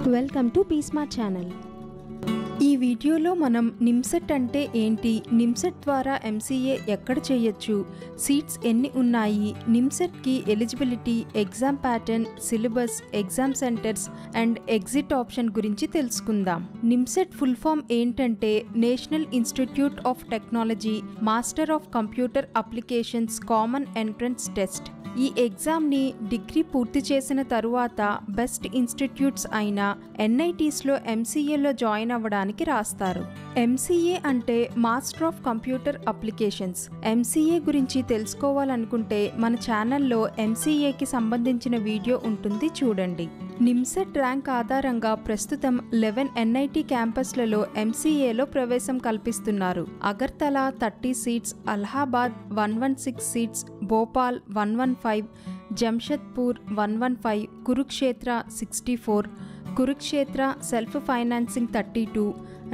Welcome to బీస్మార్ట్ channel. ఈ వీడియోలో మనం నిమ్సెట్ అంటే ఏంటి, నిమ్సెట్ ద్వారా ఎంసీఏ ఎక్కడ చేయొచ్చు, సీట్స్ ఎన్ని ఉన్నాయి, నిమ్సెట్కి eligibility, exam pattern, syllabus, exam centres and exit option గురించి తెలుసుకుందాం. నిమ్సెట్ ఫుల్ ఫామ్ ఏంటంటే national institute of technology master of computer applications common entrance test. ఈ ఎగ్జామ్ని డిగ్రీ పూర్తి చేసిన తరువాత బెస్ట్ ఇన్స్టిట్యూట్స్ అయిన ఎన్ఐటీస్లో ఎంసీఏలో జాయిన్ అవ్వడానికి రాస్తారు. ఎంసీఏ అంటే master of computer applications. MCA గురించి తెలుసుకోవాలనుకుంటే మన ఛానల్లో ఎంసీఏకి సంబంధించిన వీడియో ఉంటుంది, చూడండి. నిమ్సెట్ ర్యాంక్ ఆధారంగా ప్రస్తుతం 11 ఎన్ఐటి క్యాంపస్లలో ఎంసీఏలో ప్రవేశం కల్పిస్తున్నారు. Agartala 30 seats, Allahabad 116 seats, Bhopal 115, Jamshedpur 115, Kurukshetra 64, Kurukshetra self financing 32,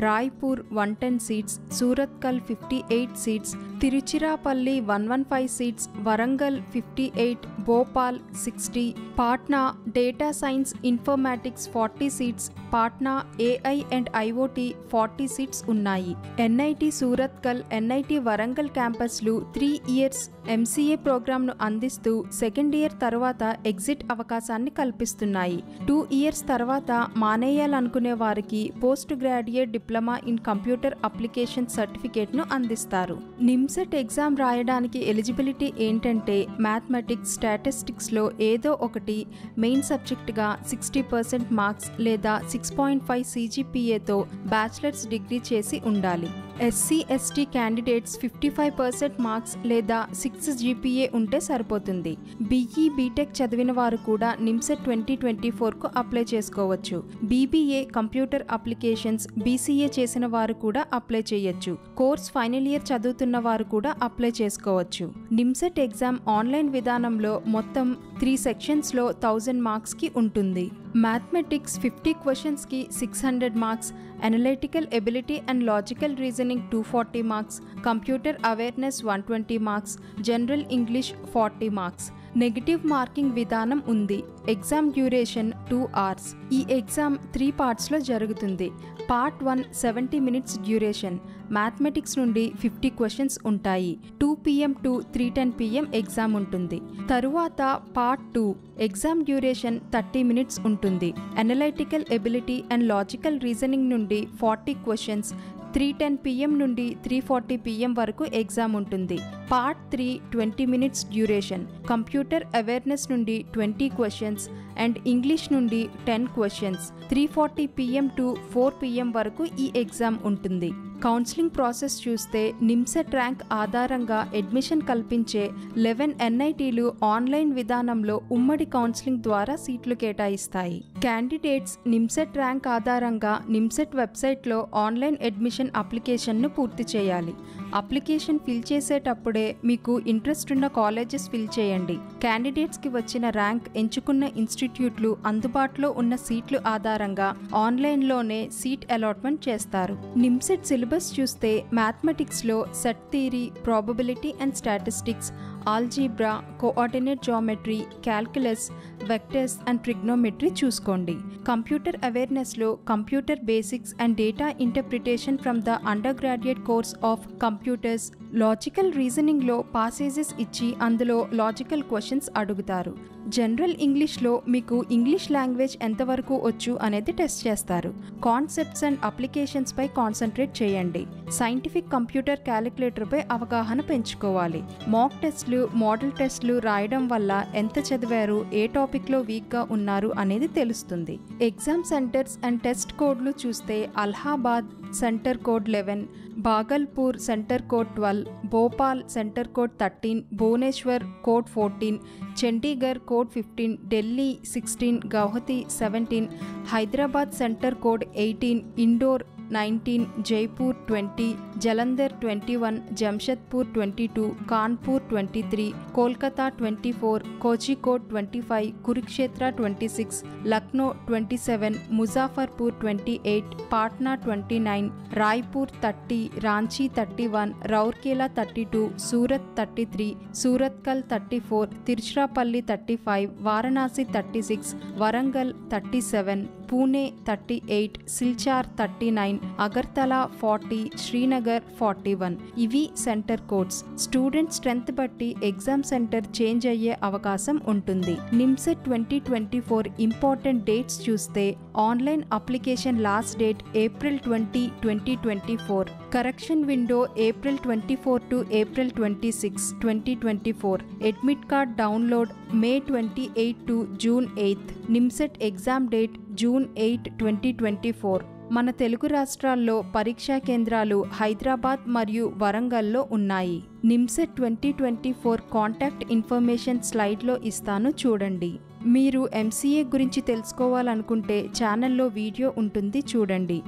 Raipur 110 seats, Surathkal 58 seats, Tiruchirappalli 115 seats, Warangal 58, Bhopal 60, Patna data science informatics 40 seats, Patna AI and IoT 40 seats ఉన్నాయి. ఎన్ఐటి సూరత్కల్, ఎన్ఐటి వరంగల్ క్యాంపస్లు 3 ఇయర్స్ ఎంసీఏ ప్రోగ్రామ్ను అందిస్తూ సెకండ్ ఇయర్ తర్వాత ఎగ్జిట్ అవకాశాన్ని కల్పిస్తున్నాయి. 2 ఇయర్స్ తర్వాత మానేయాలనుకునే వారికి post graduate diploma in computer application సర్టిఫికేట్ను అందిస్తారు. నిమ్సెట్ ఎగ్జామ్ రాయడానికి ఎలిజిబిలిటీ ఏంటంటే మ్యాథమెటిక్స్, స్టాటిస్టిక్స్లో ఏదో ఒకటి మెయిన్ సబ్జెక్టుగా 60% మార్క్స్ లేదా 6.5 CGPAతో బ్యాచిలర్స్ డిగ్రీ చేసి ఉండాలి. ఎస్సీ ఎస్టీ క్యాండిడేట్స్ 55% మార్క్స్ లేదా 6 GPA ఉంటే సరిపోతుంది. బీఈ బీటెక్ చదివిన వారు కూడా నిమ్సెట్ 2024కు అప్లై చేసుకోవచ్చు. బీబీఏ కంప్యూటర్ అప్లికేషన్స్, BCA చేసిన వారు కూడా అప్లై చేయొచ్చు. కోర్స్ ఫైనల్ ఇయర్ చదువుతున్న వారు కూడా అప్లై చేసుకోవచ్చు. నిమ్సెట్ ఎగ్జామ్ ఆన్లైన్ విధానంలో మొత్తం 3 సెక్షన్స్లో 1000 మార్క్స్కి ఉంటుంది. మ్యాథమెటిక్స్ 50 క్వశ్చన్స్కి 600 marks, analytical ability and logical reasoning 240 marks, computer awareness 120 marks, general English 40 marks. Negative marking విధానం ఉంది. Exam duration 2 hours. ఈ ఎగ్జామ్ 3 పార్ట్స్లో జరుగుతుంది. Part 1 70 minutes duration. మ్యాథమెటిక్స్ నుండి 50 క్వశ్చన్స్ ఉంటాయి. 2 PM టు 3:10 PM ఎగ్జామ్ ఉంటుంది. తరువాత పార్ట్ 2 ఎగ్జామ్ డ్యూరేషన్ 30 మినిట్స్ ఉంటుంది. Analytical ability and logical reasoning నుండి 40 క్వశ్చన్స్. 3:10 PM నుండి 3:40 PM వరకు ఎగ్జామ్ ఉంటుంది. Part 3 20 minutes duration. Computer awareness నుండి 20 క్వశ్చన్స్ అండ్ ఇంగ్లీష్ నుండి 10 క్వశ్చన్స్. 3:40 PM టు 4 PM వరకు ఈ ఎగ్జామ్ ఉంటుంది. కౌన్సిలింగ్ ప్రాసెస్ చూస్తే నిమ్సెట్ ర్యాంక్ ఆధారంగా అడ్మిషన్ కల్పించే 11 ఎన్ఐటీలు ఆన్లైన్ విధానంలో ఉమ్మడి కౌన్సిలింగ్ ద్వారా సీట్లు కేటాయిస్తాయి. క్యాండిడేట్స్ నిమ్సెట్ ర్యాంక్ ఆధారంగా నిమ్సెట్ వెబ్సైట్లో ఆన్లైన్ అడ్మిషన్ అప్లికేషన్ను పూర్తి చేయాలి. అప్లికేషన్ ఫిల్ చేసేటప్పుడే మీకు ఇంట్రెస్ట్ ఉన్న కాలేజెస్ ఫిల్ చేయండి. క్యాండిడేట్స్కి వచ్చిన ర్యాంక్, ఎంచుకున్న ఇన్స్టిట్యూట్లు, అందుబాటులో ఉన్న సీట్లు ఆధారంగా ఆన్లైన్లోనే సీట్ అలాట్మెంట్ చేస్తారు. నిమ్సెట్ సిలబస్ చూస్తే మ్యాథమెటిక్స్లో set theory, probability and statistics, algebra, coordinate geometry, calculus, vectors and trigonometry చూసుకోండి. కంప్యూటర్ అవేర్నెస్లో computer basics and data interpretation from the undergraduate course of computers. Logical రీజనింగ్లో పాసేజెస్ ఇచ్చి అందులో logical questions అడుగుతారు. General ఇంగ్లీష్లో మీకు ఇంగ్లీష్ లాంగ్వేజ్ ఎంతవరకు వచ్చు అనేది టెస్ట్ చేస్తారు. కాన్సెప్ట్స్ అండ్ అప్లికేషన్స్ పై కాన్సన్ట్రేట్ చేయండి. సైంటిఫిక్ కంప్యూటర్ క్యాలిక్యులేటర్పై అవగాహన పెంచుకోవాలి. మాక్ టెస్ట్లు, మోడల్ టెస్ట్లు రాయడం వల్ల ఎంత చదివారు, ఏ టాపిక్లో వీక్గా ఉన్నారు అనేది తెలుస్తుంది. ఎగ్జామ్ సెంటర్స్ అండ్ టెస్ట్ కోడ్లు చూస్తే Allahabad centre code 11, Bhagalpur centre code 12, Bhopal centre code 13, Bhubaneswar code 14, Chandigarh code 15, Delhi 16, Guwahati 17, Hyderabad centre code 18, Indore 19, Jaipur 20, Jalandhar 21, Jamshedpur 22, Kanpur 23, Kolkata 24, Kozhikode 25, Kurukshetra 26, Lucknow 27, Muzaffarpur 28, Patna 29, Raipur 30, Ranchi 31, Rourkela 32, Surat 33, Surathkal 34, Tiruchirappalli 35, Varanasi 36, Warangal 37, Pune 38, Silchar 39, Agartala 40, Srinagar 41. ఇవి సెంటర్ కోడ్స్. స్టూడెంట్ స్ట్రెంత్ బట్టి ఎగ్జామ్ సెంటర్ చేంజ్ అయ్యే అవకాశం ఉంటుంది. నిమ్సెట్ 2024 ఇంపార్టెంట్ డేట్స్ చూస్తే online application last date April 20, 2024. Correction window April 24 to April 26, 2024. Admit card download May 28 to June 8. NIMCET exam date June 8, 2024. మన తెలుగు రాష్ట్రాల్లో పరీక్షా కేంద్రాలు హైదరాబాద్ మరియు వరంగల్లో ఉన్నాయి. నిమ్సెట్ 2024 కాంటాక్ట్ ఇన్ఫర్మేషన్ స్లైడ్లో ఇస్తాను చూడండి. మీరు MCA గురించి తెలుసుకోవాలనుకుంటే ఛానల్లో వీడియో ఉంటుంది చూడండి.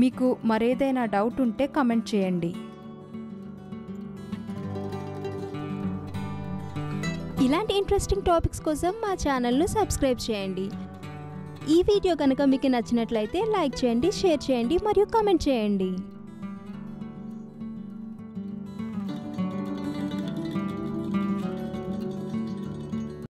మీకు మరేదైనా డౌట్ ఉంటే కమెంట్ చేయండి. ఇలాంటి ఇంట్రెస్టింగ్ టాపిక్స్ కోసం మా ఛానల్ను సబ్స్క్రైబ్ చేయండి. ఈ వీడియో కనుక మీకు నచ్చినట్లయితే లైక్ చేయండి, షేర్ చేయండి మరియు కామెంట్ చేయండి.